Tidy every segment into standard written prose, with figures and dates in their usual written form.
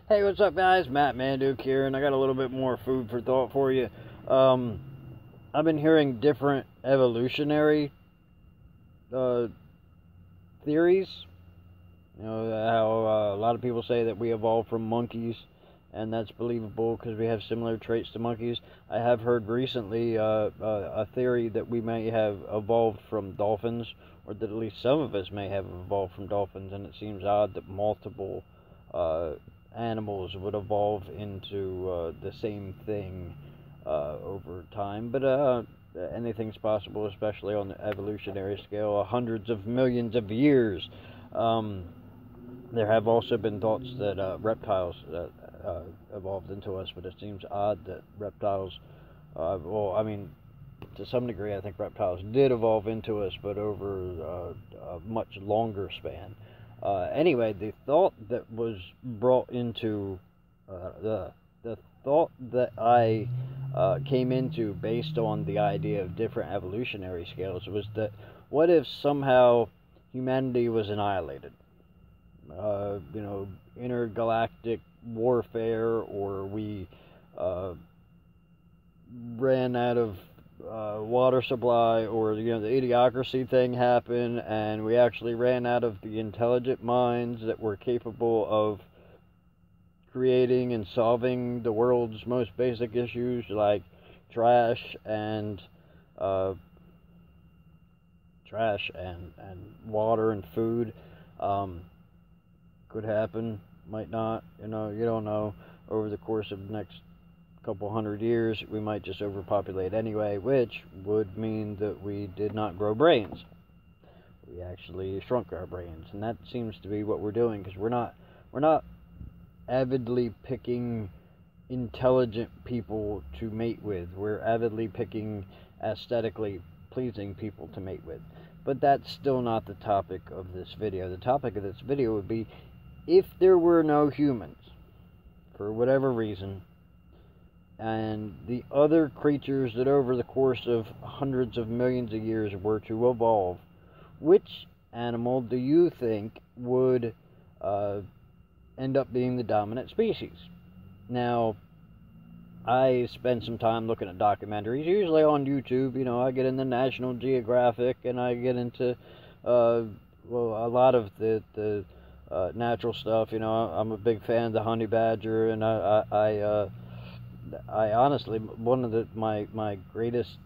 Hey, what's up, guys? Matt Manduke here, and I got a little bit more food for thought for you. I've been hearing different evolutionary uh, theories. You know, how a lot of people say that we evolved from monkeys, and that's believable because we have similar traits to monkeys. I have heard recently a theory that we may have evolved from dolphins, or that at least some of us may have evolved from dolphins, and it seems odd that multiple uh, animals would evolve into the same thing over time. But anything's possible, especially on the evolutionary scale, hundreds of millions of years. Um, there have also been thoughts that reptiles evolved into us, but it seems odd that reptiles, well, I mean, to some degree, I think reptiles did evolve into us, but over a much longer span. Anyway, the thought that was brought into the thought that I came into based on the idea of different evolutionary scales was that what if somehow humanity was annihilated? Intergalactic warfare, or we uh, ran out of water supply, or the idiocracy thing happened, and we actually ran out of the intelligent minds that were capable of creating and solving the world's most basic issues, like trash and uh, and water and food. Um, could happen, might not. You don't know. Over the course of the next couple hundred years, we might just overpopulate anyway, which would mean that we did not grow brains. We actually shrunk our brains, and that seems to be what we're doing, because we're not avidly picking intelligent people to mate with. We're avidly picking aesthetically pleasing people to mate with. But that's still not the topic of this video. The topic of this video would be, if there were no humans, for whatever reason, and the other creatures that over the course of hundreds of millions of years were to evolve, which animal do you think would end up being the dominant species? Now, I spend some time looking at documentaries, usually on YouTube. I get into National Geographic, and I get into, a lot of the natural stuff. I'm a big fan of the honey badger, and I honestly, one of my greatest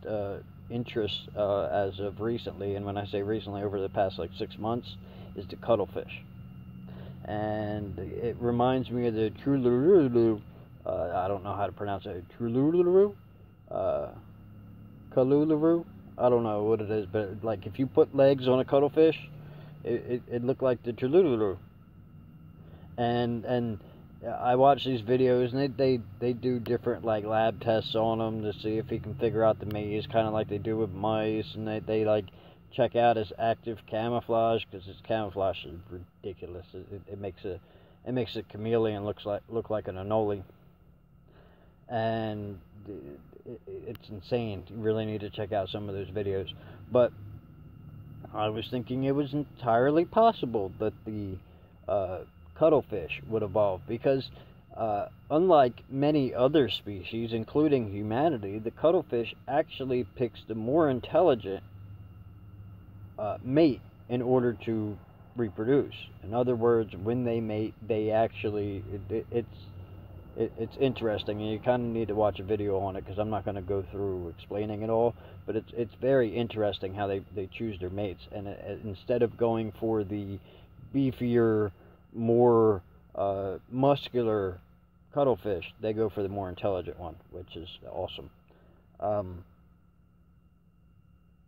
interests as of recently, and when I say recently, over the past like 6 months, is the cuttlefish. And it reminds me of the Trululu. I don't know how to pronounce it. Trululu? Kaluluru? I don't know what it is, but like if you put legs on a cuttlefish, it looked like the Trululu. And I watch these videos, and they do different like lab tests on them to see if he can figure out the maze, kind of like they do with mice, and they like check out his active camouflage, because his camouflage is ridiculous. It makes a chameleon look like an anole, and it's insane. You really need to check out some of those videos. But I was thinking it was entirely possible that the cuttlefish would evolve, because unlike many other species, including humanity, the cuttlefish actually picks the more intelligent mate in order to reproduce. In other words, when they mate, they actually it's interesting, and you kind of need to watch a video on it, because I'm not going to go through explaining it all. But it's very interesting how they choose their mates, and instead of going for the beefier, more muscular cuttlefish, they go for the more intelligent one, which is awesome.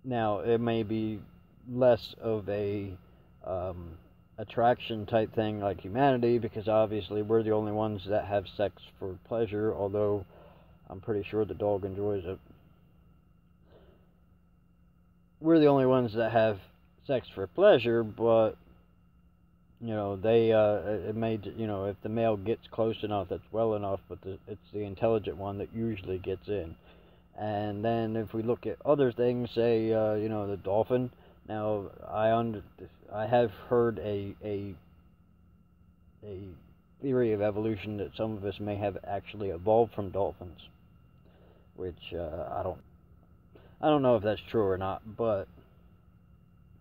Now, it may be less of a attraction type thing like humanity, because obviously we're the only ones that have sex for pleasure, although I'm pretty sure the dog enjoys it. We're the only ones that have sex for pleasure, but they it may, if the male gets close enough, that's well enough, but it's the intelligent one that usually gets in. And then if we look at other things, say the dolphin. Now, I have heard a theory of evolution that some of us may have actually evolved from dolphins, which I don't know if that's true or not, but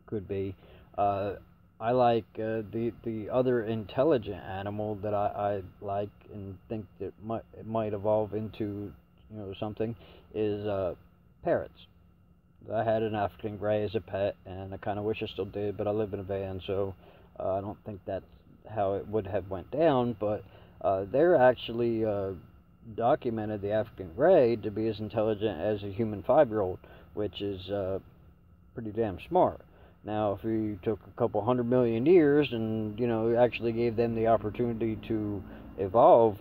could be. I like the other intelligent animal that I like and think that might evolve into something is parrots. I had an African gray as a pet, and I kind of wish I still did, but I live in a van, so I don't think that's how it would have went down. But they're actually documented the African gray to be as intelligent as a human 5-year-old, which is pretty damn smart. Now, if we took a couple 100 million years and actually gave them the opportunity to evolve,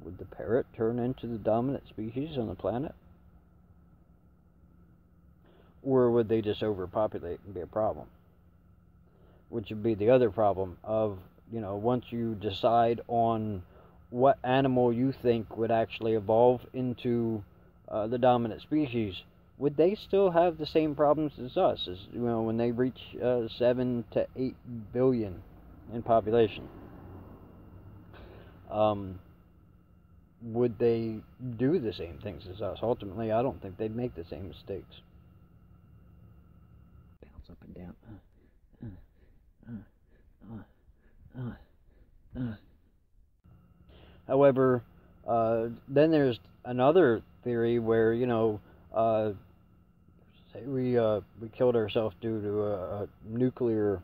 would the parrot turn into the dominant species on the planet? Or would they just overpopulate and be a problem? Which would be the other problem of, once you decide on what animal you think would actually evolve into the dominant species, would they still have the same problems as us? As when they reach 7 to 8 billion in population, would they do the same things as us? Ultimately, I don't think they'd make the same mistakes. Bounce up and down. However, then there's another theory where say we killed ourselves due to a nuclear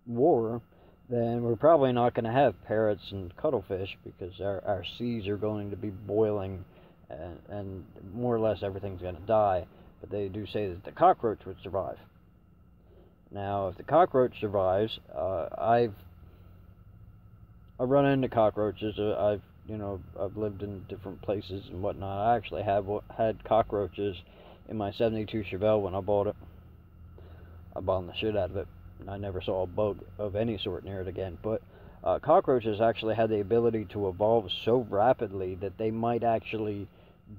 war, then we're probably not going to have parrots and cuttlefish because our seas are going to be boiling, and more or less everything's going to die. But they do say that the cockroach would survive. Now, if the cockroach survives, I've run into cockroaches. I've lived in different places and whatnot. I actually have had cockroaches in my '72 Chevelle when I bought it. I bombed the shit out of it, and I never saw a bug of any sort near it again. But cockroaches actually had the ability to evolve so rapidly that they might actually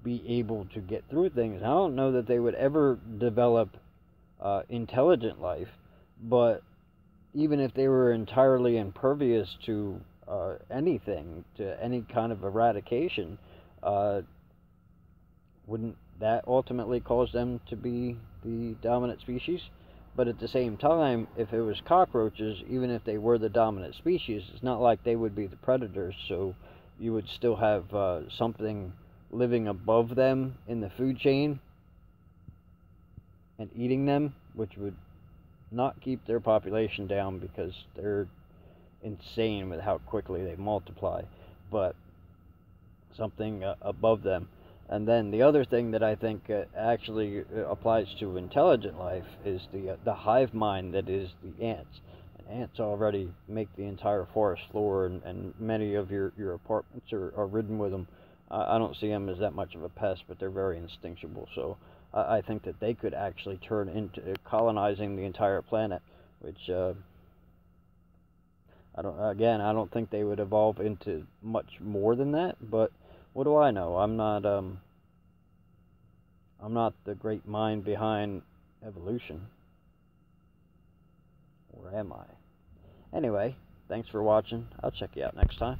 be able to get through things. I don't know that they would ever develop intelligent life, but even if they were entirely impervious to anything, to any kind of eradication, wouldn't that ultimately cause them to be the dominant species? But at the same time, if it was cockroaches, even if they were the dominant species, it's not like they would be the predators, so you would still have something living above them in the food chain and eating them, which would not keep their population down because they're insane with how quickly they multiply, but something above them. And then the other thing that I think actually applies to intelligent life is the hive mind that is the ants. And ants already make the entire forest floor, and many of your apartments are ridden with them. I don't see them as that much of a pest, but they're very instinctual. So I think that they could actually turn into colonizing the entire planet, which I don't think they would evolve into much more than that, but what do I know? I'm not the great mind behind evolution. Or am I? Anyway, thanks for watching. I'll check you out next time.